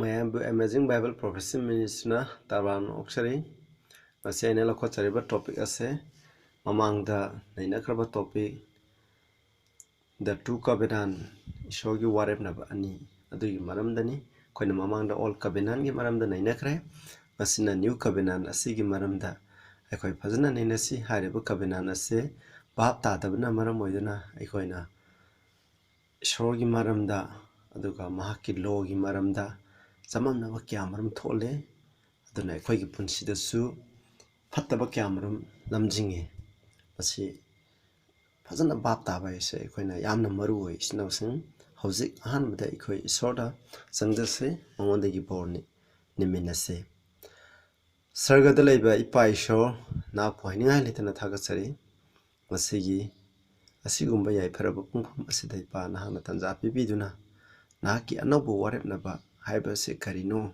Mayam Amazing Bible Prophecy Minister Taban Oxary. Masay la Kochariba topic ase Mamang the Nainakraba topic the two Covenant Shogi Warepnaba Ani Adu Maramdani Kona Mamang the old Covenant Maram the Nainakre Masina new Covenant Asigi Maramda Ekoi Pazana Ninasi Haribu Covenant ase Bapta Tabana Maramoidana Ekoina Shogi Maramda Aduga Mahaki Logi Maramda Samamna Kyamaram Tole aduna akhoi punsida su fattaba kyamaram lamjinge basi fazana bap ta bai se akhoi yamna maru oi sinawsing hauzik ahanbada akhoi isorda sangdase mangondagi borni niminase sargada leiba ipa isor na poininga litana thagatsari masigi asigumba yai faraba pungpham asida ipa na hana tanja pibiduna naki Anouba Warepnaba haiba se karino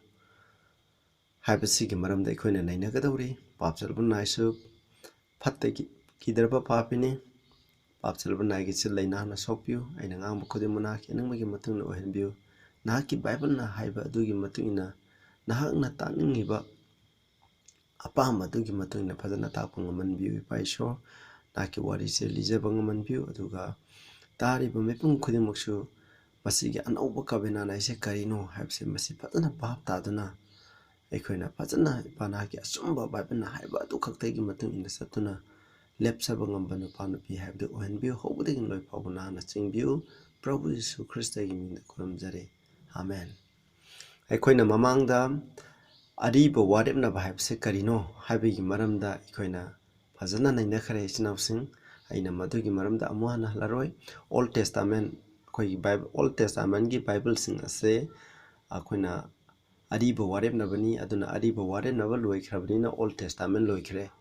Habasiki Maram the Queen and Nagadori, Popsilver Nisu, Pataki Kiderba Papini, Popsilver Nagis Lena Sopu, and an Ambokodemonak, and Magimatun or Henbu, Naki Bible na Haiba Dugi Matuina, Nahana Taniba, Apama Dugi Matuina Padana Tapungaman view by shore, Naki what is Elizabangaman view, Duga, Tari Bumipun Kudimushu, Basigi and Obakabina, I say Carino, have some Masipatana Bab Tadana. Akhoi fazana panaki asumba Bible haiba tu khaktegi matung in satuna lepsaba ngamba nupa nupi haibdu ohenbiu hobudegi loi pabuna na chingbiu Prabhu Yesu Christagi minda kuramjare amen akhoi mamangda ariba Warepnaba haibse karino haibegi maramda akhoi fazana nainakhare sinawsing aina madugi maramda amuhana laroi Old Testament akhoi Bible Old Testament gi Bible sing ase akhoi Ariba Warepnabani aduna Ariba Warepnaba loikrabani Old Testament loikre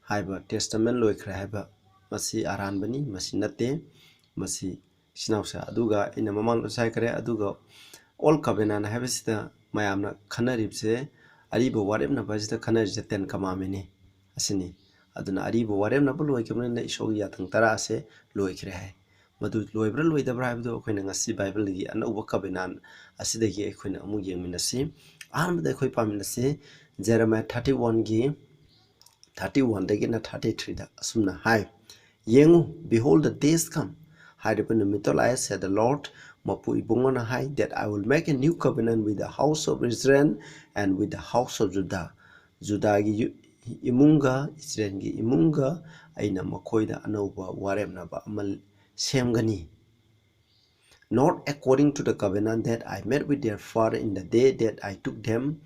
haiba Testament loikre haiba masi aranbani masi nate masi sinawsa aduga ina mamang usai kare aduga Old Covenant haibasida mayamna khanaribse Ariba Warepnaba sida khanarije 10 commandment asini aduna Ariba Warepnaba loikrabani isogi yathang tara ase loikre hai madu loibra loidabra haibdo akhoi ngasi Bible gi Anouba Covenant asidagi akhoi amu yengminasi Ahmad akhoi paminase Jeremiah 31 gi 31 dagi na 33 da asumna hai yengu behold the days come haidapun mitolaya said the Lord mapu ibungona hai that I will make a new covenant with the house of Israel and with the house of Judah gi imunga Israel gi imunga aina makoida Anouba Warepnaba amal semgani not according to the covenant that I made with their father in the day that I took them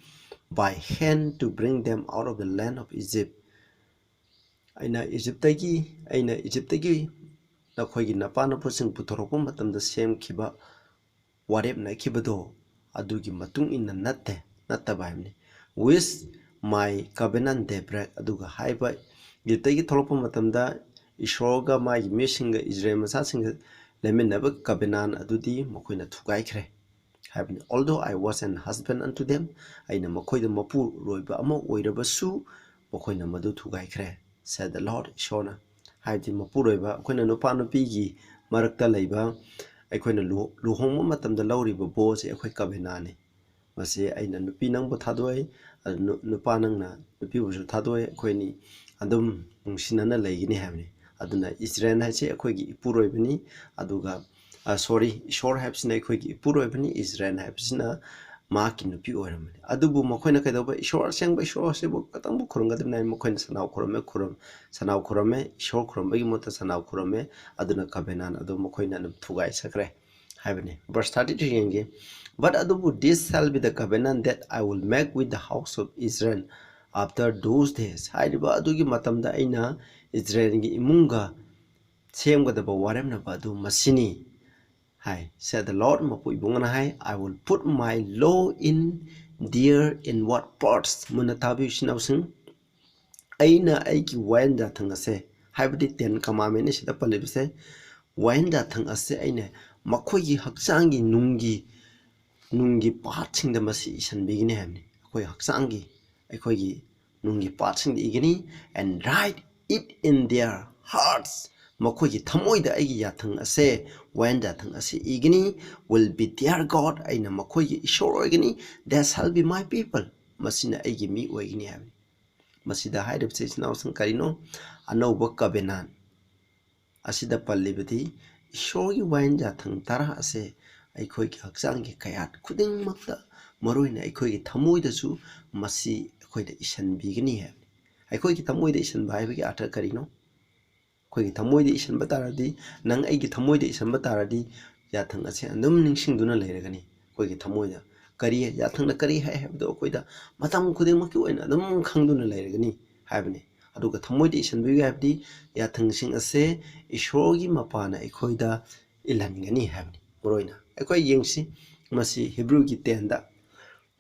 by hand to bring them out of the land of Egypt. Aina Egyptagi nakhoi napana pusing puthoropa matamda sem khiba Warepna khibado adugi matung inna nattaba haimni with my covenant they break aduga haiba Egyptagi tholopa matamda Ishoga my mishinga Israel masasinga Leminaba Covenant adudi makoina thugaikre having although I was an husband unto them aina makoida mapu roiba ama oirabasu makoina madu thugaikre said the Lord Shona haidi mapu roiba akoina nupa nupigi marakta leiba akoina luhongma matamda lauriba bose akoi covenant mase aina nupi nangbu thadoi nupa nangna nupi busu thadoi akoini adum nungsinana leigini havni aduna Israel haise akoigi ipuroibani aduga sorry shore habsina akoigi ipuroibani Israel habsina maki nupi oiramani adubu makoina kaidoba shore sengba shore sebo katangbu khurungadibna makoina sanau khurame shore khurambagi mota sanau khurame aduna covenant adu makoina num thugai sakre haibani verse 32 yenge but adubu this shall be the covenant that I will make with the house of Israel after those days haidiba adugi matamda aina Israel gi imunga semgadaba Warepnaba adu masini hai said the Lord mapu ibungana hai I will put my law in their inward parts munatabi sinawsing aina aiki wanda thangase haibadi 10 commandment sida palibse wanda thangase aina makhoi haksangi nungi partsing da masi isanbigini hamni akoi haksangi akoi nungi partsing igini and write it in their hearts ꯃꯈꯣꯏꯒꯤ ꯊꯃꯣꯏꯗ ꯑꯩꯒꯤ ꯌꯥꯊꯪ ꯑꯁꯦ ꯋꯥꯌꯦꯟ ꯌꯥꯊꯪ ꯑꯁꯤ ꯏꯒꯅꯤ will be their God ꯑꯩꯅ ꯃꯈꯣꯏꯒꯤ ꯏꯁꯣꯔ ꯑꯣꯏꯒꯅꯤ they shall be my people ꯃꯁꯤꯅ ꯑꯩꯒꯤ ꯃꯤ ꯑꯣꯏꯒꯅꯤ ꯍꯥꯏꯕꯅꯤ ꯃꯁꯤꯗ ꯍꯥꯏꯔꯤꯕꯁꯤ ꯏꯆꯤꯟꯅꯥꯎꯁꯤꯡ ꯀꯔꯤꯅꯣ ꯑꯅꯧꯕ ꯀꯕꯦꯅꯥꯟ ꯑꯁꯤꯗ ꯄꯜꯂꯤꯕꯗꯤ ꯏꯁꯣꯔꯒꯤ ꯋꯥꯌꯦꯟ ꯌꯥꯊꯪ ꯇꯔꯥ ꯑꯁꯦ ꯑꯩꯈꯣꯏꯒꯤ ꯍꯛꯆꯥꯡꯒꯤ ꯀꯌꯥꯠ ꯈꯨꯗꯤꯡꯃꯛꯇ ꯃꯔꯨꯑꯣꯏꯅ ꯑꯩꯈꯣꯏꯒꯤ ꯊꯃꯣꯏꯗꯁꯨ ꯃꯁꯤ ꯑꯩꯈꯣꯏꯗ ꯏꯁꯟꯕꯤꯒꯅꯤ ꯍꯥꯏꯕꯅꯤ ꯑꯩꯈꯣꯏꯒꯤ ꯊꯃꯣꯏꯗ ꯏꯁꯟꯕ ꯍꯥꯏꯕꯒꯤ ꯑꯔꯊ ꯀꯔꯤꯅꯣ ꯑꯩꯈꯣꯏꯒꯤ ꯊꯃꯣꯏꯗ ꯏꯁꯟꯕ ꯇꯥꯔꯗꯤ ꯅꯪ ꯑꯩꯒꯤ ꯊꯃꯣꯏꯗ ꯏꯁꯟꯕ ꯇꯥꯔꯗꯤ ꯌꯥꯊꯪ ꯑꯁꯦ ꯑꯗꯨꯝ ꯅꯤꯡꯁꯤꯡꯗꯨꯅ ꯂꯩꯔꯒꯅꯤ ꯑꯩꯈꯣꯏꯒꯤ ꯊꯃꯣꯏꯗ ꯀꯔꯤ ꯌꯥꯊꯪꯅ ꯀꯔꯤ ꯍꯥꯏ ꯍꯥꯏꯕꯗꯣ ꯑꯩꯈꯣꯏꯗ ꯃꯇꯝ ꯈꯨꯗꯤꯡꯃꯛꯀꯤ ꯑꯣꯏꯅ ꯑꯗꯨꯝ ꯈꯪꯗꯨꯅ ꯂꯩꯔꯒꯅꯤ ꯍꯥꯏꯕꯅꯤ ꯑꯗꯨꯒ ꯊꯃꯣꯏꯗ ꯏꯁꯟꯕꯤꯌꯨ ꯍꯥꯏꯕꯗꯤ ꯌꯥꯊꯪꯁꯤꯡ ꯑꯁꯦ ꯏꯁꯣꯔꯒꯤ ꯃꯄꯥꯅ ꯑꯩꯈꯣꯏꯗ ꯏꯜꯍꯟꯒꯅꯤ ꯍꯥꯏꯕꯅꯤ ꯃꯔꯨꯑꯣꯏꯅ ꯑꯩꯈꯣꯏ ꯌꯦꯡꯁꯤ ꯃꯁꯤ ꯍꯤꯕ꯭ꯔꯨꯒꯤ 10ꯗ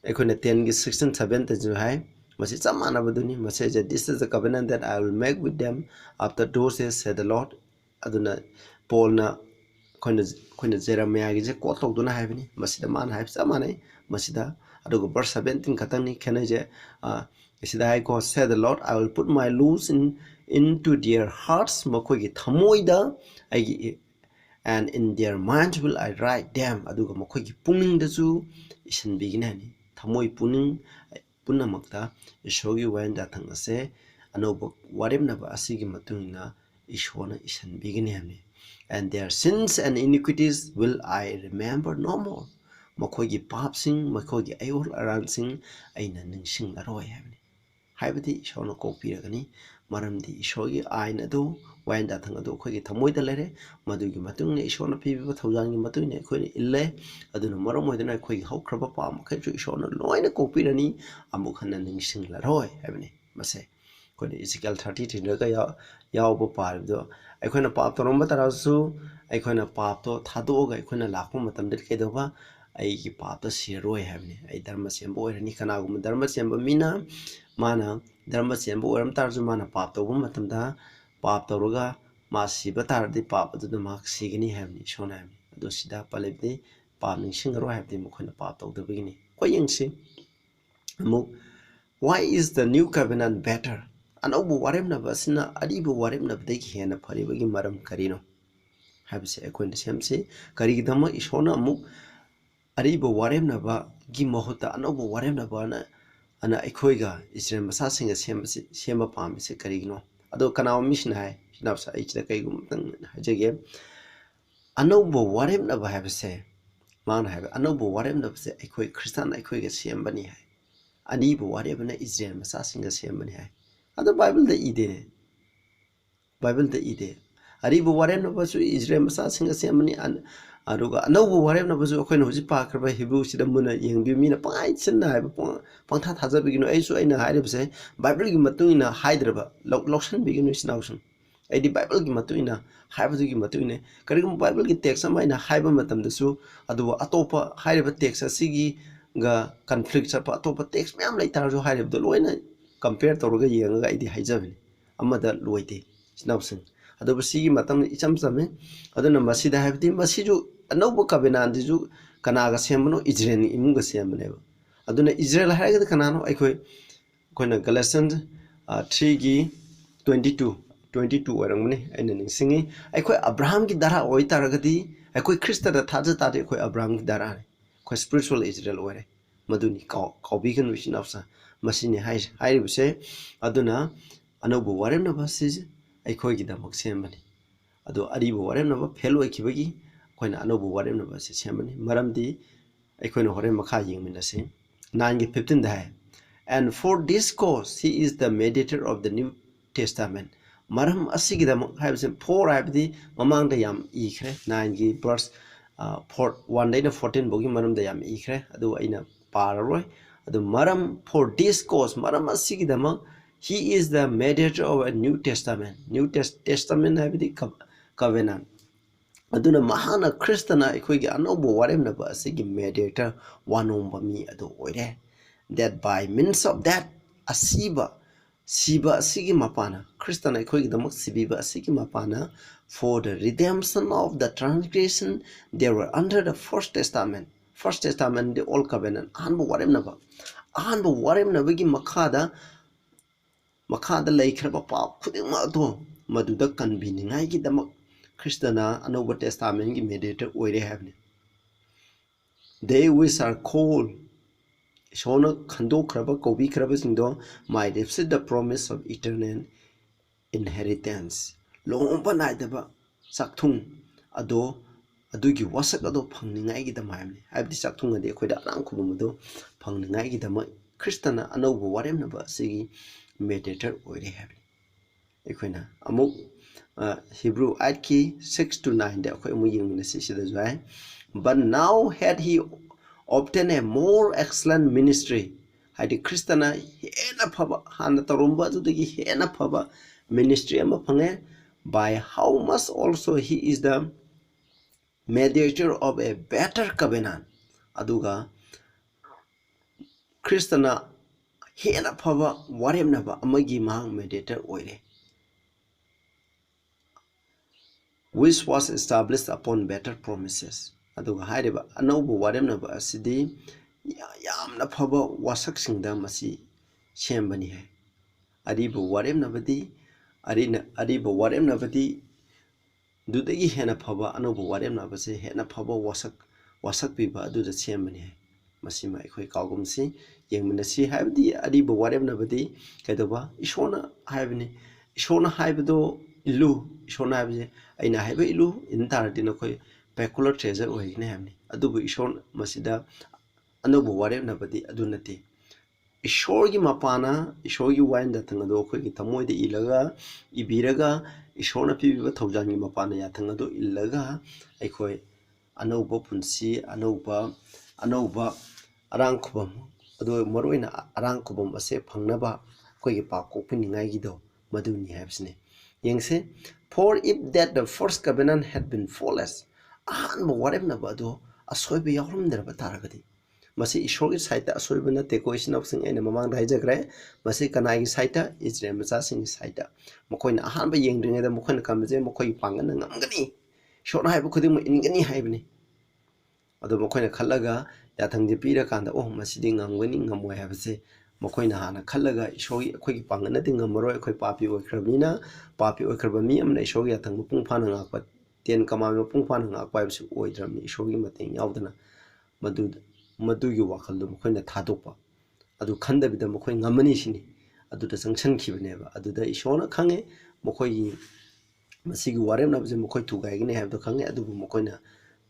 ꯑꯩꯈꯣꯏꯅ 10ꯒꯤ 16 17ꯗꯁꯨ ꯍꯥꯏ ꯃꯁꯤ ꯆꯞ ꯃꯥꯟꯅꯕꯗꯨꯅꯤ ꯃꯁꯤꯁꯦ this is the covenant that I will make with them after those days said the Lord aduna Paulna ꯑꯩꯈꯣꯏꯅ ꯖꯦꯔemiahꯒꯤꯁꯦ ꯀꯣꯠ ꯇꯧꯗꯨꯅ ꯍꯥꯏꯕꯅꯤ ꯃꯁꯤꯗ ꯃꯥꯅ ꯍꯥꯏꯕ ꯆꯞ ꯃꯥꯟꯅꯩ ꯃꯁꯤꯗ ꯑꯗꯨꯒ verse 17 ꯈꯛꯇꯪꯅꯤ ꯈꯦꯠꯅꯩꯁꯦ ꯁꯤꯗ ꯍꯥꯏ God said the Lord I will put my laws into their hearts ꯃꯈꯣꯏꯒꯤ ꯊꯃꯣꯏꯗ ꯑꯩꯒꯤ and in their minds will I write them aduga mokhoigi puningdasu isanbigini hani thamoi puning punnamakta isogi wayan dathang ase anobo waremnaba asigi matungna isona isanbigini hani and their sins and iniquities will I remember no more mokhoigi papsing mokhoigi ayol aransing aina ningsinglaroi hani haibadi isona kopiragani maramdi isogi ain adu wayan dathang adu akhoi thamoida lere madugi matungna isona pibiba thaujangi matungna akhoi ille aduna maram oidana akhoi haukraba pa makhaiju isona loina kopirani amuk hanna ningsinglaroi haibani mase akhoi Ezekiel 33 ga yawba paribdo akhoi pap toromba tarasu akhoi pap to thadoga akhoi lakpa matamda kedoba aigi pap ta siroi haibani ai dharma sembo oirani kanagum dharma semba mina mana dharma sembo oiram tarju mana pap to gum matamda pap toroga masiba tardi pap adu mak sigini haibani sona haibani adu sida palebdi pap ningsingaro haibdi mukhoina pap tawdabigini koyengsi amuk why is the new covenant better anobu waremna basina adibu waremna bdegi hena pharibagi maram karino habse akoina semse karigidama isona amuk aribu waremna ba gi mohuta anobu waremna bana ana aikhoiga Israel masa singa semba pamise karigino ado kanaw mission hai sinapsa aichda kaigum tang hajege anobo waremnaba habse man have anobo waremnaba se aikoi Christian aikhoiga sembani hai anibu warebna Israel masa singa sembani hai ado Bible da ide aribu waremnaba su Israel masa singa sembani aruga anobo waremnaba su akoina hoji pakraba Hebrew sida muna yengbi mina pai chinna hai pangtha thajabigino aisu aina hairibse Bible gi matungina haidraba loksan bigino isnausun aidi Bible gi matungina haibdugi matungine karigum Bible gi text amaina haiba matamdasu adu atopa hairiba text asigi ga conflict chapa atopa text myam laitarju hairibdo loina compare toroga yenga aidi haijabini amada loite isnausun adu sigi matam icham chame aduna masida haibdi masiju anobo kabenandiju kanaga semno Israel imunga semneba aduna Israel haigada kanano aikoina Galatians 3 gi 22 warangmani aina ningsingi aikoi Abraham gi dara oi taragadi aikoi Krista da thaja tari aikoi Abraham gi dara aikoi spiritual Israel oire maduni kaubigan wishin afsa masini hairibse aduna anobo waremna basi aikoi gi damak sembani ado aribo waremna ba fail oikibagi akoina anobo waremna basi sembani maramdi aikoina hore makha yengminase 9 gi 15 da hai and for this cause he is the mediator of the New Testament maram asigi da haibse 4 haibdi mamang da yam ikhre 9 gi verse 1 day 14 bogi maram da yam ikhre adu aina pararoi adu maram for this cause maram asigi da he is the mediator of a New Testament haibdi covenant aduna mahana Kristana aikoigi anobo waremnaba asigi mediator wanomba mi adu oire that by means of that asiba siba asigi mapana Kristana aikoigi damak sibiba asigi mapana for the redemption of the transgression they were under the first testament the old covenant anbo waremnaba gi makhada laikhraba pa khudingma do maduda conveningai gi damak Kristana Anouba Testament gi mediator oire habni they which are called Shona Kando Kraba Kobi Krabasindo might receive the promise of eternal inheritance lomba naidaba sakthung ado adugi wasak ado phangningai gi damayamni habdi sakthung ade khoida arang khubum ado phangningai gi dama Kristana Anouba waremnaba sigi mediator oire habni ekhoina amuk Hebrew 8 ki 6 to 9 da khoi mu ying na si sida jai but now had he obtained a more excellent ministry hadi Kristana hena phaba hana tarumba adudagi hena phaba ministry ama phange by how much also he is the mediator of a better covenant aduga Kristana hena phaba waremnaba amagi mahang mediator oire which was established upon better promises aduga haideba Anouba waremnaba asidi yamna phaba wasak singda masi sembani hai aribu waremnabadi aribu waremnabadi dudagi hena phaba Anouba waremnabase hena phaba wasak piba aduda sembani hai masima ekhoi kawgumsi yengminasi haibdi aribu waremnabadi kaidoba ishona haibni ishona haibdo ilu ishona haibje aina haiba ilu intarati nakoi peculiar treasure oigine hamni adubu ishon masida Anouba waremnabadi adunati Ishorgi mapana ishorgi wain da thangado khoi thamoide ilaga ibiraga ishorna pibiba thaujangi mapana ya thangado ilaga aikhoi Anouba punsi Anouba arang khubam ado maroina arang khubam ase phangnaba khoi pa kokpiningai gi do maduni habsne yengse for if that the first covenant had been flawless ahan waremnaba do asoibe yawrumderba taragadi masi ishorgi saita asoibana te question of sing ena mamang raijagre masi kanai saita Israel macha sing saita mokoina ahan ba yengdringa da mokoina kamje mokoi pangana ngamgani shona haibu khuding ingani haibni ado mokoina khallaga yathangje pira kanda oh masi ding ngamgani ngamoi habse mokoina hana khallaga ishorgi khoi pangana ding ngamro khoi papi oikrabnina papi oikrabami amna ishorgi yathang pung phana ngakpa ten kamami pung phana ngakpa bisi oidramni ishorgi mateng yaudana madugi wakaldo mokoina thadokpa adu khandabida mokoi ngamani sini aduda sanction khibneba aduda ishona khange mokoi masigi waremnabje mokoi thugaigine habdo khange adubu mokoina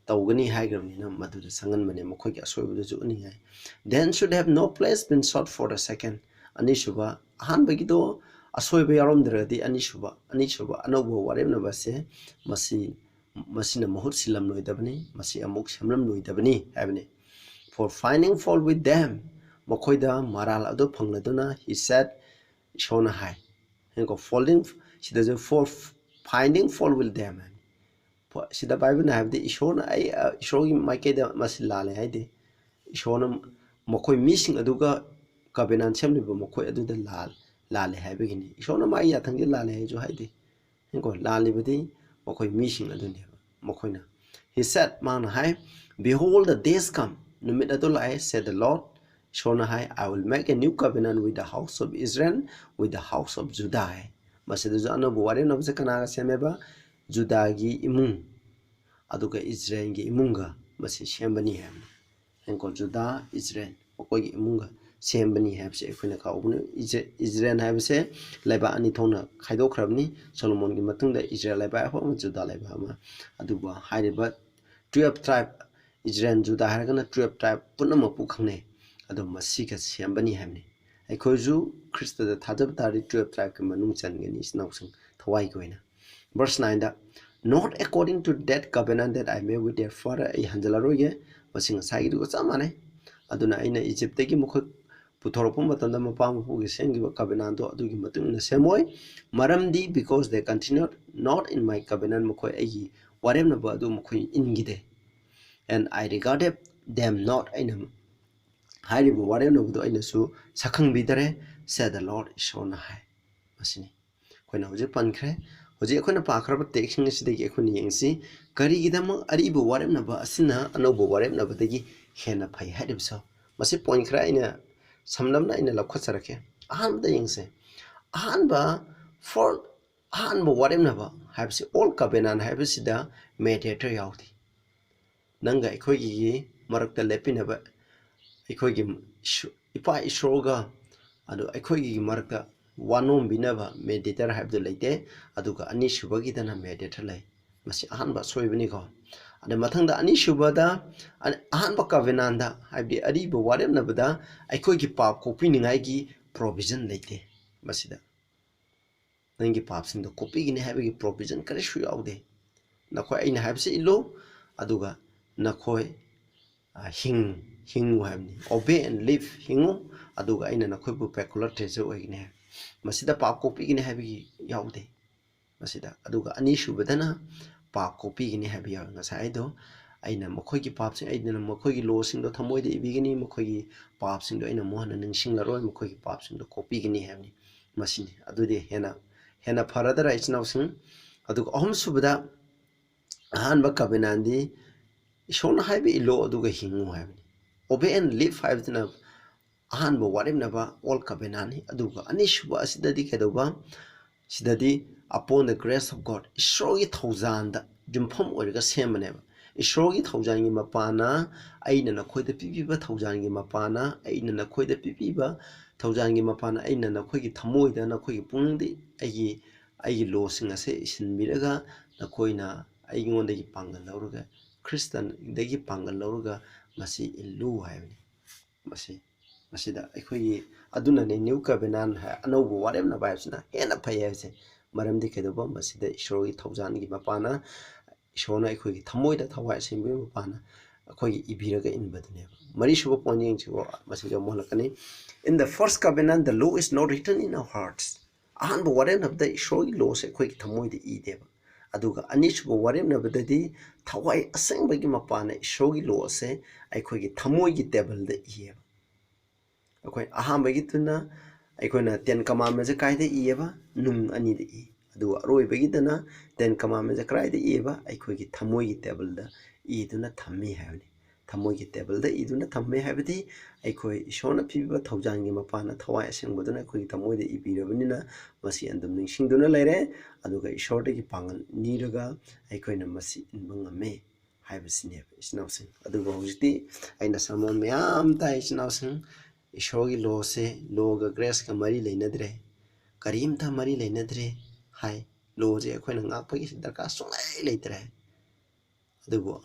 tawgani haigrabnina maduda sangan mane mokoi gi asoibudu ju uningai then should have no place been sought for the second anishuba ahanbagi do asoiba yaromdradi anishuba Anouba waremnaba se masina mahut silam loidabani masi amuk samlam loidabani habne for finding fault with them mokoida maral ado phangladuna he said shona hai henko folding sida for finding fault with them sida bible have the ishona ai ishogi maikeda masilale haide ishona mokoi missing aduga covenant semliba mokoi aduda lale haibegini ishona mai ya thangje lale haijo haide henko lale badi mokoi missing adune mokoina he said man hai behold the days come numit adulai said the Lord shona hai I will make a new covenant with the house of Israel with the house of Judah masida Anouba waremnaba kanaga semeba Judagi imung aduga Israel gi imunga masi sembani ham henko Judah Israel okogi imunga sembani habse ekhuna kaubune Israel habse laiba ani thona khaidokhrabni Solomon gi matungda Israel laiba ho Judah laiba ama aduba haiba 12 tribe Israel Judah haragana 12 tribe punama pu khangne ado masiga sembani hamni aikhoju Christa da thajab tari 12 tribe ke manung changeni snausang thawai koina verse 9 da not according to that covenant that I made with their father I handalaroye wasing sagi du chamane aduna aina Egypt gi mukh puthorpu matanda mapang pu gi sengi covenant do adugi matung na semoi maramdi because they continued not in my covenant mukh ai waremna ba adu mukh ingide and I regarded them not aina haribu waremna bu aina su sakhang bidare said the Lord shona hai masini koina hoje pankhre hoje ekhona pakhraba teksing sidagi ekhoni yengsi kari gidam aribu waremnaba asina Anouba waremnaba dagi hena phai hadibso masi point khra ina samlamna ina lakho charake ahan da yengse ahan ba for ꯑꯍꯥꯟꯕ ꯋꯥꯔꯦꯝꯅꯕ ꯍꯥꯏꯕꯁꯤ all ꯀꯕꯦꯅꯥꯟ ꯍꯥꯏꯕꯁꯤꯗ ꯃꯦꯗꯤꯌꯦꯇꯔ ꯌꯥꯎꯗꯦ ꯅꯪꯒ ꯑꯩꯈꯣꯏꯒꯤ ꯃꯔꯛꯇ ꯂꯦꯞꯄꯤꯅꯕ ꯑꯩꯈꯣꯏꯒꯤ ꯏꯄꯥ ꯏꯁꯣꯔꯒ ꯑꯗꯨ ꯑꯩꯈꯣꯏꯒꯤ ꯃꯔꯛꯇ ꯋꯥꯅꯣꯝꯕꯤꯅꯕ ꯃꯦꯗꯤꯌꯦꯇꯔ ꯍꯥꯏꯕꯗꯨ ꯂꯩꯇꯦ ꯑꯗꯨꯒ ꯑꯅꯤꯁꯨꯕꯒꯤꯗꯅ ꯃꯦꯗꯤꯌꯦꯇꯔ ꯂꯩ ꯃꯁꯤ ꯑꯍꯥꯟꯕ ꯑꯁꯣꯏꯕꯅꯤꯀꯣ ꯑꯗ ꯃꯊꯪꯗ ꯑꯅꯤꯁꯨꯕꯗ ꯑꯍꯥꯟꯕ ꯀꯕꯦꯅꯥꯟꯗ ꯍꯥꯏꯕꯗꯤ ꯑꯔꯤꯕ ꯋꯥꯔꯦꯞꯅꯕꯗ ꯑꯩꯈꯣꯏꯒꯤ ꯄꯥꯞ ꯀꯣꯛꯄꯤꯅꯤꯡꯉꯥꯏꯒꯤ ꯄ꯭ꯔꯣꯚꯤꯖꯟ ꯂꯩꯇꯦ ꯃꯁꯤꯗ ꯅꯪꯒꯤ ꯄꯥꯞꯁꯤꯡꯗꯣ ꯀꯣꯛꯄꯤꯒꯅꯤ ꯍꯥꯏꯕꯒꯤ ꯄ꯭ꯔꯣꯚꯤꯖꯟ ꯀꯔꯤꯁꯨ ꯌꯥꯎꯗꯦ ꯅꯈꯣꯏ ꯑꯩꯅ ꯍꯥꯏꯕꯁꯤ ꯏꯜꯂꯨ ꯑꯗꯨꯒ ꯅꯈꯣꯏ ꯍꯤꯡꯉꯨ ꯍꯥꯏꯕꯅꯤ ꯑꯣꯕꯦ ꯑꯦꯟ ꯂꯤꯚ ꯍꯤꯡꯉꯨ ꯑꯗꯨꯒ ꯑꯩꯅ ꯅꯈꯣꯏꯕꯨ ꯄꯦꯀꯨꯂꯔ ꯇ꯭ꯔꯦꯖꯔ ꯑꯣꯏꯒꯅꯤ ꯍꯥꯏꯕ ꯃꯁꯤꯗ ꯄꯥꯞ ꯀꯣꯛꯄꯤꯒꯅꯤ ꯍꯥꯏꯕꯒꯤ ꯌꯥꯎꯗꯦ ꯃꯁꯤꯗ ꯑꯗꯨꯒ ꯑꯅꯤꯁꯨꯕꯗꯅ ꯄꯥꯞ ꯀꯣꯛꯄꯤꯒꯅꯤ ꯍꯥꯏꯕ ꯌꯥꯎꯏ ꯉꯁꯥꯏ ꯑꯩꯗꯣ ꯑꯩꯅ ꯃꯈꯣꯏꯒꯤ ꯄꯥꯞꯁꯤꯡ ꯑꯩꯅ ꯃꯈꯣꯏꯒꯤ ꯂꯣꯁꯤꯡꯗꯣ ꯊꯃꯣꯏꯗ ꯏꯕꯤꯒꯅꯤ ꯃꯈꯣꯏꯒꯤ ꯄꯥꯞꯁꯤꯡꯗꯣ ꯑꯩꯅ ꯑꯃꯨꯛ ꯍꯟꯅ ꯅꯤꯡꯁꯤꯡꯂꯔꯣꯏ ꯃꯈꯣꯏꯒꯤ ꯄꯥꯞꯁꯤꯡꯗꯣ ꯀꯣꯛꯄꯤꯒꯅꯤ ꯍꯥꯏꯕꯅꯤ ꯃꯁꯤꯅꯤ ꯑꯗꯨꯗꯤ ꯍꯦꯟꯅ ꯐꯔꯗ꯭ꯔꯥ ꯏꯆꯤꯟꯅꯥꯎꯁꯤꯡ ꯑꯗꯨꯒ ꯑꯍꯨꯝꯁꯨꯕꯗ ꯑꯍꯥꯟꯕ ꯀꯕꯦꯅꯥꯟꯗꯤ ꯏꯁꯣꯔꯅ ꯍꯥꯏꯕ ꯏꯜꯂꯣ ꯑꯗꯨꯒ ꯍꯤꯡꯉꯨ ꯍꯥꯏꯕꯅꯤ ꯑꯣꯕꯦ ꯑꯦꯟ ꯂꯤꯚ ꯍꯥꯏꯕꯗꯨꯅ ꯑꯍꯥꯟꯕ ꯋꯥꯔꯦꯞꯅꯕ ꯑꯣꯜ ꯀꯕꯦꯅꯥꯟꯅꯤ ꯑꯗꯨꯒ ꯑꯅꯤꯁꯨꯕ ꯑꯁꯤꯗꯗꯤ ꯀꯩꯗꯧꯕ ꯁꯤꯗꯗꯤ upon the grace of God ꯏꯁꯣꯔꯒꯤ ꯊꯧꯖꯥꯟꯗ ꯌꯨꯝꯐꯝ ꯑꯣꯏꯔꯒ ꯁꯦꯝꯕꯅꯦꯕ ꯏꯁꯣꯔꯒꯤ ꯊꯧꯖꯥꯟꯒꯤ ꯃꯄꯥꯅ ꯑꯩꯅ ꯅꯈꯣꯏꯗ ꯄꯤꯕꯤꯕ ꯊꯧꯖꯥꯟꯒꯤ ꯃꯄꯥꯅ ꯑꯩꯅ ꯅꯈꯣꯏꯗ ꯄꯤꯕꯤꯕ ꯊꯧꯖꯥꯟꯒꯤ ꯃꯄꯥꯅ ꯑꯩꯅ ꯅꯈꯣꯏꯒꯤ ꯊꯃꯣꯏꯗ ꯅꯈꯣꯏꯒꯤ ꯄꯨꯛꯅꯤꯡꯗ ꯑꯩꯒꯤ ꯂꯣꯁꯤꯡ ꯑꯁꯦ ꯏꯁꯤꯟꯕꯤꯔꯒ ꯅꯈꯣꯏꯅ ꯑꯩꯉꯣꯟꯗꯒꯤ ꯄꯥꯡꯒꯜ ꯂꯧꯔꯒ ꯈ꯭ꯔꯤꯁꯇꯟꯗꯒꯤ ꯄꯥꯡꯒꯜ ꯂꯧꯔꯒ ꯃꯁꯤ ꯏꯜꯂꯨ ꯍꯥꯏꯕꯅꯤ ꯃꯁꯤꯗ ꯑꯩꯈꯣꯏꯒꯤ ꯑꯗꯨꯅꯅꯦ ꯅ꯭ꯌꯨ ꯀꯕꯦꯅꯥꯟ ꯑꯅꯧꯕ ꯋꯥꯔꯦꯞꯅꯕ ꯍꯥꯏꯕꯁꯤꯅ ꯍꯦꯟꯅ ꯐꯩ ꯍꯥꯏꯕꯁꯦ ꯃꯔꯝꯗꯤ ꯀꯩꯗꯧꯕ ꯃꯁꯤꯗ ꯏꯁꯣꯔꯒꯤ ꯊꯧꯖꯥꯟꯒꯤ ꯃꯄꯥꯅ ꯏꯁꯣꯔꯅ ꯑꯩꯈꯣꯏꯒꯤ ꯊꯃꯣꯏꯗ ꯊꯋꯥꯏ ꯑꯁꯦꯡꯕꯒꯤ ꯃꯄꯥꯅ ꯑꯩꯈꯣꯏꯒꯤ ꯏꯕꯤꯔꯒ ꯏꯟꯕꯗꯨꯅꯦꯕ ꯃꯔꯤꯁꯨꯕ ꯄꯣꯏꯟ ꯌꯦꯡꯁꯤꯀꯣ ꯃꯁꯤꯗ ꯑꯃꯨꯛ ꯍꯜꯂꯛꯀꯅꯤ ꯏꯟ ꯗ ꯐꯥꯔꯁ ꯀꯕꯦꯅꯥꯟ the law is not written in our hearts ꯑꯍꯥꯟꯕ ꯋꯥꯔꯦꯞꯅꯕꯗ ꯏꯁꯣꯔꯒꯤ ꯂꯣꯁꯦ ꯑꯩꯈꯣꯏꯒꯤ ꯊꯃꯣꯏꯗ ꯏꯗꯦꯕ ꯑꯗꯨꯒ ꯑꯅꯤꯁꯨꯕ ꯋꯥꯔꯦꯞꯅꯕꯗꯗꯤ ꯊꯋꯥꯏ ꯑꯁꯦꯡꯕꯒꯤ ꯃꯄꯥꯅ ꯏꯁꯣꯔꯒꯤ ꯂꯣ ꯑꯁꯦ ꯑꯩꯈꯣꯏꯒꯤ ꯊꯃꯣꯏꯒꯤ ꯇꯦꯕꯜꯗ ꯏꯌꯦꯕ ꯑꯩꯈꯣꯏ ꯑꯍꯥꯟꯕꯒꯤꯗꯨꯅ ꯑꯩꯈꯣꯏꯅ ꯇꯦꯟ ꯀꯃꯥꯟꯃꯦꯟꯁꯦ ꯀꯥꯏꯗ ꯏꯌꯦꯕ ꯅꯨꯡ ꯑꯅꯤꯗ ꯏ ꯑꯗꯨꯒ ꯑꯔꯣꯏꯕꯒꯤꯗꯅ ꯇꯦꯟ ꯀꯃꯥꯟꯃꯦꯟꯁꯦ ꯀꯗꯥꯏꯗ ꯏꯌꯦꯕ ꯑꯩꯈꯣꯏꯒꯤ ꯊꯃꯣꯏꯒꯤ ꯇꯦꯕꯜꯗ ꯏꯗꯨꯅ ꯊꯝꯃꯤ ꯍꯥꯏꯕꯅꯤ ꯊꯃꯣꯏꯒꯤ ꯇꯦꯕꯜꯗ ꯏꯗꯨꯅ ꯊꯝꯃꯦ ꯍꯥꯏꯕꯗꯤ ꯑꯩꯈꯣꯏ ꯏꯁꯣꯔꯅ ꯄꯤꯕꯤꯕ ꯊꯧꯖꯥꯟꯒꯤ ꯃꯄꯥꯅ ꯊꯋꯥꯏ ꯑꯁꯦꯡꯕꯗꯨꯅ ꯑꯩꯈꯣꯏꯒꯤ ꯊꯃꯣꯏꯗ ꯏꯕꯤꯔꯕꯅꯤꯅ ꯃꯁꯤ ꯑꯗꯨꯝ ꯅꯤꯡꯁꯤꯡꯗꯨꯅ ꯂꯩꯔꯦ ꯑꯗꯨꯒ ꯏꯁꯣꯔꯗꯒꯤ ꯄꯥꯡꯒꯜ ꯅꯤꯔꯒ ꯑꯩꯈꯣꯏꯅ ꯃꯁꯤ ꯏꯟꯕ ꯉꯝꯃꯦ ꯍꯥꯏꯕꯁꯤꯅꯦꯕ ꯏꯆꯤꯟꯅꯥꯎꯁꯤꯡ ꯑꯗꯨꯒ ꯍꯧꯖꯤꯛꯇꯤ ꯑꯩꯅ ꯁꯔꯃꯣꯟ ꯃꯌꯥꯝ ꯇꯥꯏ ꯏꯆꯤꯟꯅꯥꯎꯁꯤꯡ ꯏꯁꯣꯔꯒꯤ ꯂꯣꯁꯦ ꯂꯣꯒ ꯒ꯭ꯔꯦꯁꯀ ꯃꯔꯤ ꯂꯩꯅꯗ꯭ꯔꯦ ꯀꯔꯤꯝꯇ ꯃꯔꯤ ꯂꯩꯅꯗ꯭ꯔꯦ ꯍꯥꯏ ꯂꯣꯁꯦ ꯑꯩꯈꯣꯏꯅ ꯉꯥꯛꯄꯒꯤ ꯗꯔꯀꯥꯔ ꯁꯨꯡꯂꯩ ꯂꯩꯇ꯭ꯔꯦ ꯑꯗꯨꯕꯨ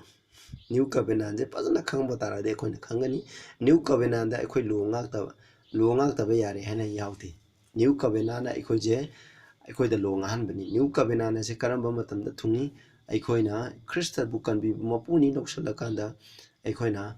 ꯅ꯭ꯌꯨ ꯀꯕꯦꯅꯥꯟꯁꯦ ꯐꯖꯅ ꯈꯪꯕ ꯇꯥꯔꯗꯤ ꯑꯩꯈꯣꯏꯅ ꯈꯪꯒꯅꯤ ꯅ꯭ꯌꯨ ꯀꯕꯦꯅꯥꯟꯗ ꯑꯩꯈꯣꯏ ꯂꯣ ꯉꯥꯛꯇꯕ ꯌꯥꯔꯦ ꯍꯥꯏꯅ ꯌꯥꯎꯗꯦ ꯅ꯭ꯌꯨ ꯀꯕꯦꯅꯥꯟꯅ ꯑꯩꯈꯣꯏꯗ ꯂꯣ ꯉꯥꯛꯍꯟꯕꯅꯤ ꯅ꯭ꯌꯨ ꯀꯕꯦꯅꯥꯟ ꯑꯁꯦ ꯀꯔꯝꯕ ꯃꯇꯝꯗ ꯊꯨꯡꯏ ꯑꯩꯈꯣꯏꯅ ꯈ꯭ꯔꯤꯁꯇꯕꯨ ꯀꯟꯕꯤꯕ ꯃꯄꯨꯅꯤ ꯂꯧꯁꯤꯜꯂꯀꯥꯟꯗ ꯑꯩꯈꯣꯏꯅ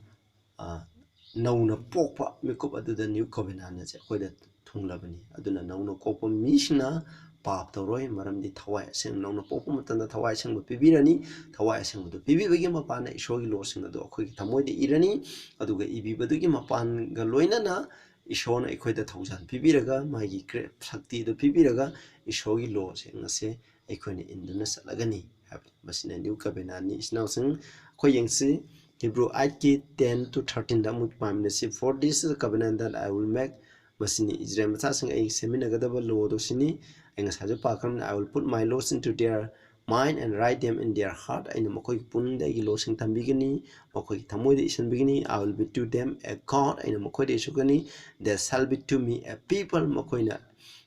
ꯅꯧꯅ ꯄꯣꯛꯄ ꯃꯤꯀꯨꯞ ꯑꯗꯨꯗ ꯅ꯭ꯌꯨ ꯀꯕꯦꯅꯥꯟ ꯑꯁꯦ ꯑꯩꯈꯣꯏꯗ ꯊꯨꯡꯂꯕꯅꯤ ꯑꯗꯨꯅ ꯅꯧꯅ ꯀꯣꯛꯄ ꯃꯤꯁꯤꯡꯅ ꯄꯥꯞ ꯇꯧꯔꯣꯏ ꯃꯔꯝꯗꯤ ꯊꯋꯥꯏ ꯑꯁꯦꯡꯕ ꯅꯧꯅ ꯄꯣꯛꯄ ꯃꯇꯝꯗ ꯊꯋꯥꯏ ꯑꯁꯦꯡꯕ ꯄꯤꯕꯤꯔꯅꯤ ꯊꯋꯥꯏ ꯑꯁꯦꯡꯕꯗꯨ ꯄꯤꯕꯤꯕꯒꯤ ꯃꯄꯥꯟꯅ ꯏꯁꯣꯔꯒꯤ ꯂꯣꯁꯤꯡ ꯑꯗꯨ ꯑꯩꯈꯣꯏꯒꯤ ꯊꯃꯣꯏꯗ ꯏꯔꯅꯤ ꯑꯗꯨꯒ ꯏꯕꯤꯕꯗꯨꯒꯤ ꯃꯄꯥꯟꯒ ꯂꯣꯏꯅꯅ ꯏꯁꯣꯔꯅ ꯑꯩꯈꯣꯏꯗ ꯊꯧꯖꯥꯟ ꯄꯤꯕꯤꯔꯒ ꯃꯥꯒꯤ ꯁꯛꯇꯤꯗꯨ ꯄꯤꯕꯤꯔꯒ ꯏꯁꯣꯔꯒꯤ ꯂꯣꯁꯤꯡ ꯑꯁꯦ ꯑꯩꯈꯣꯏꯅ ꯏꯟꯗꯨꯅ ꯆꯠꯂꯒꯅꯤ ꯍꯥꯏꯕ ꯃꯁꯤꯅ ꯅ꯭ꯌꯨ ꯀꯕꯦꯅꯥꯟꯅꯤ ꯏꯆꯤꯟꯅꯥꯎꯁꯤꯡ ꯑꯩꯈꯣꯏ ꯌꯦꯡꯁꯤ Hebrew 8ꯀꯤ 10-13ꯗ ꯑꯃꯨꯛ ꯄꯥꯃꯤꯟꯅꯁꯤ For this is the covenant that I will make ꯃꯁꯤꯅꯤ ꯏꯖ꯭ꯔꯦꯜ ꯃꯆꯥꯁꯤꯡ ꯑꯩ ꯁꯦꯝꯃꯤꯟꯅꯒꯗꯕ ꯂꯣꯗꯣ ꯁꯤꯅꯤ ꯑꯩ ꯉꯁꯥꯏꯁꯨ ꯄꯥꯈ꯭ꯔꯕꯅꯤ I will put my laws into their mind and write them in their heart ꯑꯩꯅ ꯃꯈꯣꯏꯒꯤ ꯄꯨꯛꯅꯤꯡꯗ ꯑꯩꯒꯤ ꯂꯣꯁꯤꯡ ꯊꯝꯕꯤꯒꯅꯤ ꯃꯈꯣꯏꯒꯤ ꯊꯃꯣꯏꯗ ꯏꯁꯤꯟꯕꯤꯒꯅꯤ I will be to them a God ꯑꯩꯅ ꯃꯈꯣꯏꯗ ꯏꯁꯨꯒꯅꯤ They shall be to me a people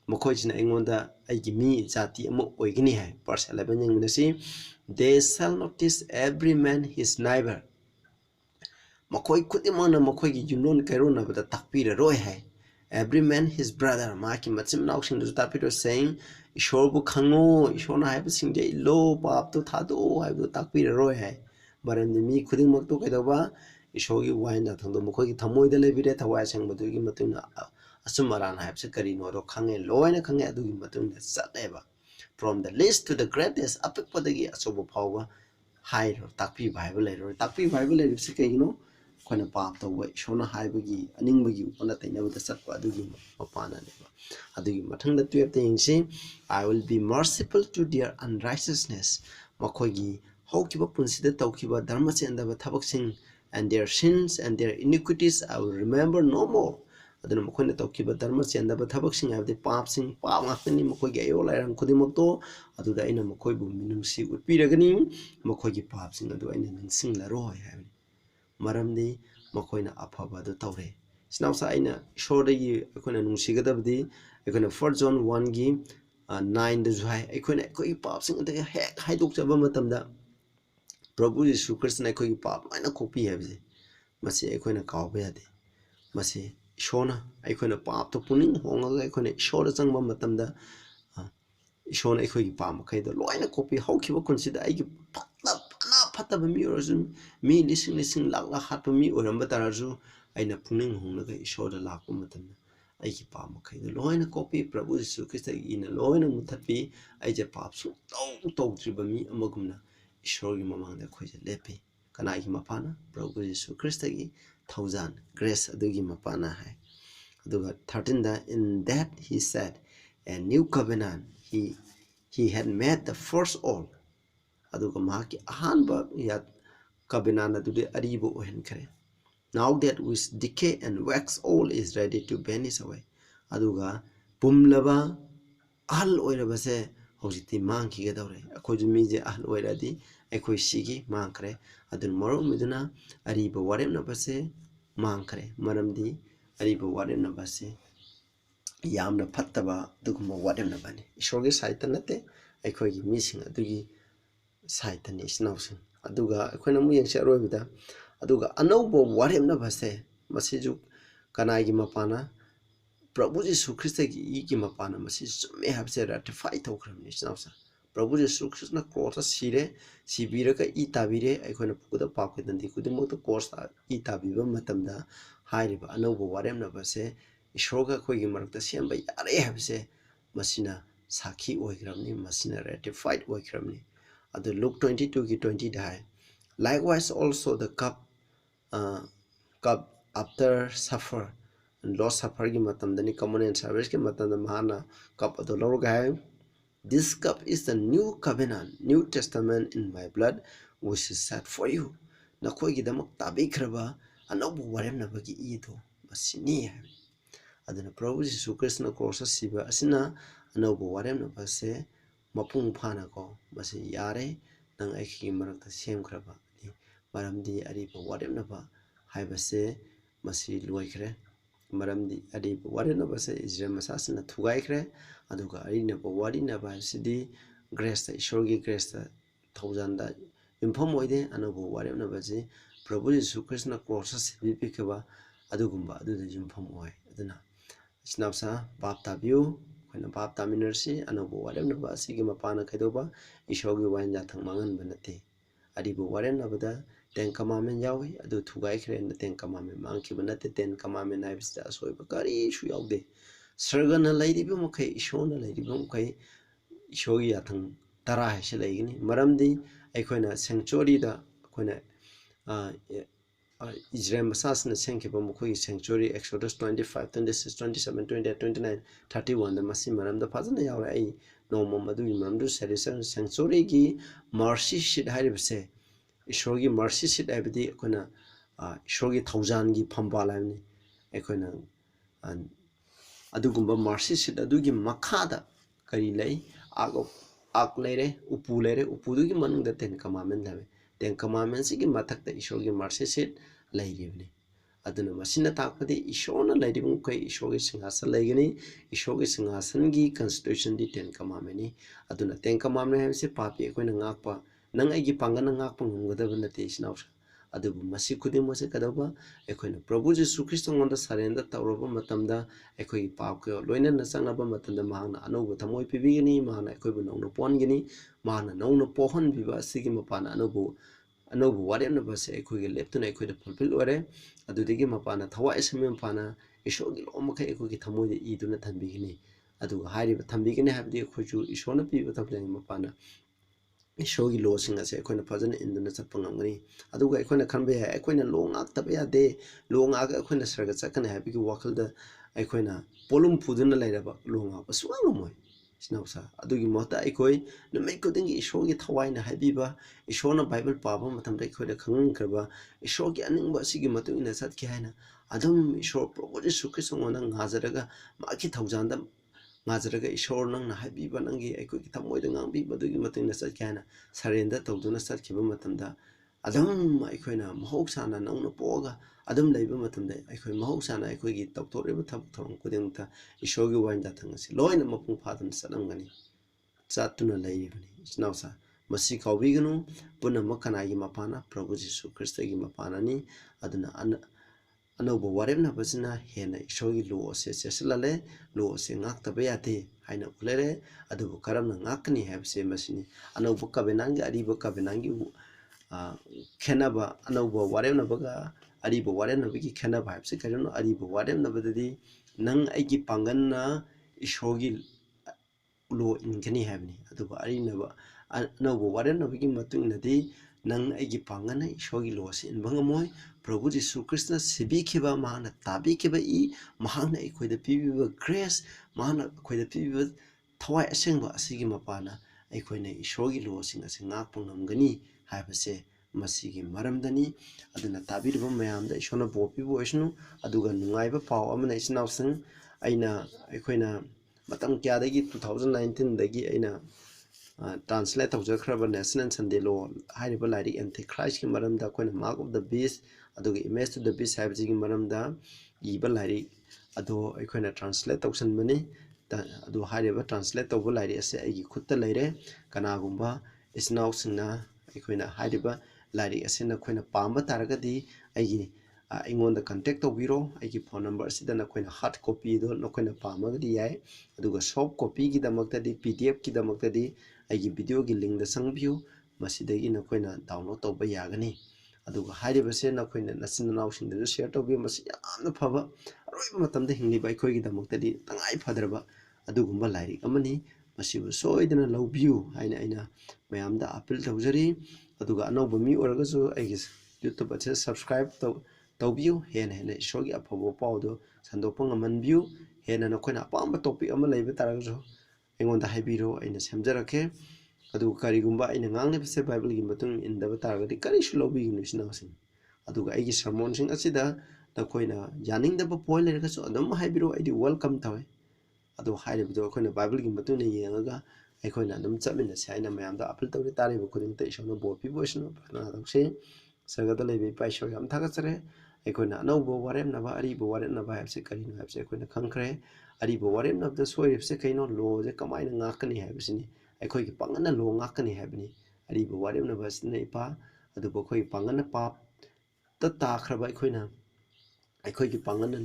ꯃꯈꯣꯏꯁꯤꯅ ꯑꯩꯉꯣꯟꯗ ꯑꯩꯒꯤ ꯃꯤ ꯖꯥꯇꯤ ꯑꯃ ꯑꯣꯏꯒꯅꯤ ꯍꯥꯏ verse 11 ꯌꯦꯡꯃꯤꯟꯅꯁꯤ They shall notice every man his neighbor ꯃꯈꯣꯏ ꯈꯨꯗꯤꯡꯃꯛꯅ ꯃꯈꯣꯏꯒꯤ ꯌꯨꯝꯂꯣꯟ ꯀꯩꯔꯣꯟꯅꯕꯗ ꯇꯥꯛꯄꯤꯔꯔꯣꯏ ꯍꯥꯏ Every man his brother ꯃꯍꯥꯛꯀꯤ ꯃꯆꯤꯟ ꯃꯅꯥꯎꯁꯤꯡꯗꯨꯁꯨ ꯇꯥꯛꯄꯤꯔꯣꯏ saying ꯏꯁꯣꯔꯕꯨ ꯈꯪꯉꯣ ꯏꯁꯣꯔꯅ ꯍꯥꯏꯕꯁꯤꯡꯁꯦ ꯏꯜꯂꯣ ꯄꯥꯞꯇꯣ ꯊꯥꯗꯣꯛꯑꯣ ꯍꯥꯏꯕꯗꯣ ꯇꯥꯛꯄꯤꯔꯔꯣꯏ ꯍꯥꯏ ꯃꯔꯝꯗꯤ ꯃꯤ ꯈꯨꯗꯤꯡꯃꯛꯇꯣ ꯀꯩꯗꯧꯕ ꯏꯁꯣꯔꯒꯤ ꯋꯥꯍꯩ ꯅꯊꯪꯗꯣ ꯃꯈꯣꯏꯒꯤ ꯊꯃꯣꯏꯗ ꯂꯩꯕꯤꯔꯦ ꯊꯋꯥꯏ ꯑꯁꯦꯡꯕꯗꯨꯒꯤ ꯃꯇꯨꯡꯗ ꯑꯆꯨꯝ ꯑꯔꯥꯟ ꯍꯥꯏꯕꯁꯤ ꯀꯔꯤꯅꯣꯗꯣ ꯈꯪꯉꯦ ꯂꯣꯏꯅ ꯈꯪꯉꯦ ꯑꯗꯨꯒꯤ ꯃꯇꯨꯡꯗ ꯆꯠꯂꯦꯕ From the least to the greatest ꯑꯄꯤꯛꯄꯗꯒꯤ ꯑꯆꯧꯕ ꯐꯥꯎꯕ ꯍꯥꯏꯔꯣ ꯇꯥꯛꯄꯤꯕ ꯍꯥꯏꯕ ꯂꯩꯔꯣꯏ ꯇꯥꯛꯄꯤꯕ ꯍꯥꯏꯕ ꯂꯩꯔꯤꯕꯁꯤ ꯀꯩꯒꯤꯅꯣ ꯑꯩꯈꯣꯏꯅ ꯄꯥꯞ ꯇꯧꯕ ꯏꯁꯣꯔꯅ ꯍꯥꯏꯕꯒꯤ ꯑꯅꯤꯡꯕꯒꯤ ꯑꯣꯟꯅ ꯇꯩꯅꯕꯗ ꯆꯠꯄ ꯑꯗꯨꯒꯤ ꯃꯄꯥꯟꯅꯅꯦꯕ ꯑꯗꯨꯒꯤ ꯃꯊꯪꯗ 12ꯇ ꯌꯦꯡꯁꯤ I will be merciful to their unrighteousness ꯃꯈꯣꯏꯒꯤ ꯍꯧꯈꯤꯕ ꯄꯨꯟꯁꯤꯗ ꯇꯧꯈꯤꯕ ꯙꯔꯃ ꯆꯦꯟꯗꯕ ꯊꯕꯛꯁꯤꯡ and their sins and their iniquities I will remember no more aduna makhoi na tawkiba dharma chendaba thabak sing habde pap ngakni makhoi gi ayo lairang khudimok to aduda aina makhoi bu minungsi utpiragani makhoi gi pap sing adu aina ningsing la roi habni maramdi makhoi na afaba adu tawre sinausa aina ishor gi akhoi na nungsi gadabdi akhoi na 1 John 1 gi 9 da juhai akhoi na akhoi pap sing adu hek haidok jaba matamda Prabhu Yesu Krishna akhoi gi pap aina kopi habse masi akhoi na kawba yade masi ishona akhoi pap to puning honga akhoi ishora changba matamda ishona akhoi gi pam kai do loina kopi haukiba consider ai gi fatta ba mi oraju mi lising lak hatpa mi oramba taraju aina puning hongla ga ishora lakpa matamda ai gi pam kai do loina kopi Prabhu Yesu Krishna gi ina loina muthapi ai je pap su tau triba mi amagumna ishor gi mamangda khoi je lepi kana gi mapana Prabhu Yesu Krishna gi thousand grace adugi mapana hai aduga 13 da in that he said a new covenant he had made the first all aduga mahaki ahanba yat covenant adude aribo ohen kare now that with decay and wax all is ready to vanish away aduga pumlaba ahal oirabase hojiti mangki gadawre akhoi mi je ahal oiradi akhoi sigi mangkare adun moro miduna ariba waremna base mangkare maramdi ariba waremna base yamna fattaba duguma waremna bani ishorge saita nate akhoi gi mising adugi saita ni snausin aduga akhoi mu yengse arobida aduga anaubo waremna base masiju kanai gi mapana Prabhu Yesu Krishna gi mapana masi sume habse ratify tawkramni snausa Prabhu Yesu Krishna cross sire sibira ka itabire akhona pukuda pakudandi kudimo to course itabiba matamda hairiba anaubo waremna base ishoga khoigi marakta semba yare habse masina sakhi oigramni masina ratified oigramni adu Luke 22 ki 20 dai likewise also the cup after suffer loss suffer gi matam dani common and service ki matam da mahana cup ado lor ga this cup is the new covenant new testament in my blood which is set for you na khoi gi damak tabi khraba anobu warem na bagi ido masini aduna Prabhu Yesu Krishna cross siba asina anobu warem na base mapung phana ko masi yare nang aiki marakta sem khraba maramdi ari ba warem na ba haibase masi loikre maramdi adi wari na base Israel masas na thugai kre aduga ari na wari na ba sidi grace ta ishorgi grace ta thousand da inform oide anabu wari na baji Prabhu Yesu Krishna cross sibi pikaba adugumba adu da inform oi aduna snapsa bap tabiu khona bap taminarsi anabu wari na ba sigi mapana khaidoba ishorgi wain ja thangmangan banate adi bu wari na bada Ten Commandment yawi adu thugai khre na Ten Commandment mangki banate Ten Commandment naibista asoi bakari shu yaude sargana lairiba mukai ishona lairiba mukai ishogi yathang tara haise laigini maramdi aikoina sanctuary da aikoina Israel masas na sengkiba mukai sanctuary Exodus 25 26 27 28 29 31 da masi maramda fazana yaure ai no madu maramdu celebration sanctuary gi mercy seat hairibse ishorgi mercy seat abdi akoina ishorgi thousand gi phambal amni akoina adugumba mercy seat adugi makhada kari lei ak leire upu dugi manungda Ten Commandment lave Ten Commandment sigi mathakta ishorgi mercy seat lairibni aduna masina takpadi ishona lairibung kai ishorgi singhasan laigani ishorgi singhasan gi constitution di Ten Commandment ni aduna Ten Commandment habse papi akoina ngakpa nang aigi pangana ngakpa ngumgadaba nate sinausa adubu masi khudimok se kadaba akoina Prabhu Yesu Krishna ngonda surrender tawraba matamda akoi pap ko loina na changnaba matamda mahana anobu thamoi pibigini mahana akoibu nongno pongini mahana nongno pohon biba sigi mapana anobu waremna base akoi ge leptuna akoi da fulfill ore adudigi mapana thawai sami mapana ishogi lomakai akoi ge thamoi de iduna thanbigini aduga hairiba thambigini habdi akhoju ishona piba thamjani mapana ishogi law sing ase akoina fazana induna chappa ngamgani aduga akoina khanbe hai akoina law ngak taba yade law ngak akoina sarga chakana habigi wakhalda akoina polum phuduna lairaba law ngak suwa ngamoi sinausa adugi mota aikoi numai kudingi ishogi thawaina haibiba ishona bible paba matamda aikoi da khangun kraba ishogi aningba sigi matung ina sat ki haina adum isho probo jesu kristo ngona ngajaraga maki thaujanda ngajaraga ishor nang na haibiba nangi aikoi ki thamoi da ngangbi badugi matung ina sat ki haina sarenda tawduna sat kiba matamda adum aikhoina mahoksana nangna poga adum leiba matamda aikhoi mahoksana aikoi gi tawtoreba thabak thong kudingta ishogi wainda thangasi loina mapung phadun sanamgani chatuna leibani isnausa masi kaubiganu puna makanagi mapana prabhu jisu krista gi mapana ni aduna Anouba warepnaba sina hena ishogi lo se sesilale lo se ngaktaba yate haina ulere adubu karamna ngakni habse masini Anouba kabenangi ariba kabenangi khenaba Anouba warepnabaga ariba warepnabagi khenaba habse karino ariba warepnabadadi nang aigi panganna ishogi lo ingani habni aduba arinaba Anouba warepnabagi matungnadi nang aigi pangana ishogi lo se inbangamoy Prabhu Jisu Krishna sibikiba mahana tabikiba mahana aikoida pibiba grace mahana aikoida pibiba thawai asengba asigi mapana aikoina ishogi lo sing ase ngakpa ngamgani haibase masigi maramdani aduna tabiriba mayamda ishona bopibu oisnu aduga nungaiba paw amana isnausing aina aikoina matam kyadagi 2019 dagi aina translate tawjakraba national sunday law hariba lairi antichrist ki maramda koina mark of the beast aduga image to the beast habjigi maramda iba lairi ado aikoina translate tawsanbani ado hariba translate tawba lairi ase aigi khutta laire kanagumba isnaw singna aikoina hariba lairi ase na koina pamba taragadi aigi ingonda contact tawbiro aigi phone number sida na koina hard copy do na koina pamagadi yai aduga soft copy gi damaktadi pdf ki damaktadi aigi video gi link da sangbiu masidagi na koina download tawba yagani aduga hairibase na koina nasin naw sing da share tawbi masi yamna phaba aroiba matamda hingliba aikoi gi damaktadi tangai phadarba adugumba lairi amani masibu soidana lawbiu haina aina mayamda appeal tawjari aduga anouba mi oragasu aigi youtube ase subscribe tawbiu hena hena ishogi aphabo pawdo sandopa ngamanbiu hena na koina apamba topic ama leiba taragasu aingonda haibiro aina semjarake adu karigumba aina nganglebase bible gi matung indaba taragadi karisu lawbiginu isnawsing aduga aigi sermon sing asida na koina yaningdaba point leragasu adum haibiro aidi welcome tawe adu hairibdo koina bible gi matung ne yengaga aikoina adum chaminase aina mayamda appeal tawri tariba kudingta ishona bopi boisnu prana tawse sagada leibe paisho yam thagachare aikoina anouba warepnaba ariba warepnaba habse karino habse aikoina khangkhre ariba warepnabda soiribse kaino lo je kamaina ngakani habsini aikoigi pangana lo ngakani habni ariba warepnaba sina ipa aduba khoi pangana pap ta takhraba aikoina aikoigi pangana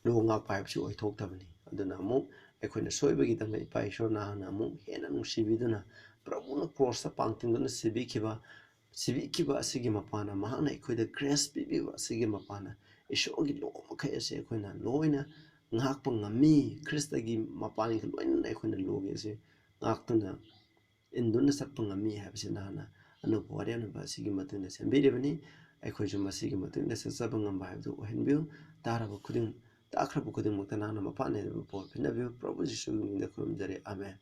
lo ngakpa habsi oithoktabani aduna mu aikoina soibagi dama ipa ishorna hana mu hena nungsibiduna prabhuna cross ta pangtingduna sibikiba asigi mapana mahana aikoida grace pibiba asigi mapana ishogi lo makai ase aikoina loina ngakpa ngami kristagi mapani loina aikoina logi ase ngaktuna induna satpa ngami habse nana anouba warepnaba asigi matungna sembiribani aikhoisu masigi matungna sachaba ngamba habdu ohenbiu taraba khuding takraba khuding mukta nana mapane bo phinabiu prabhu jisu gi mingda khurumjare amen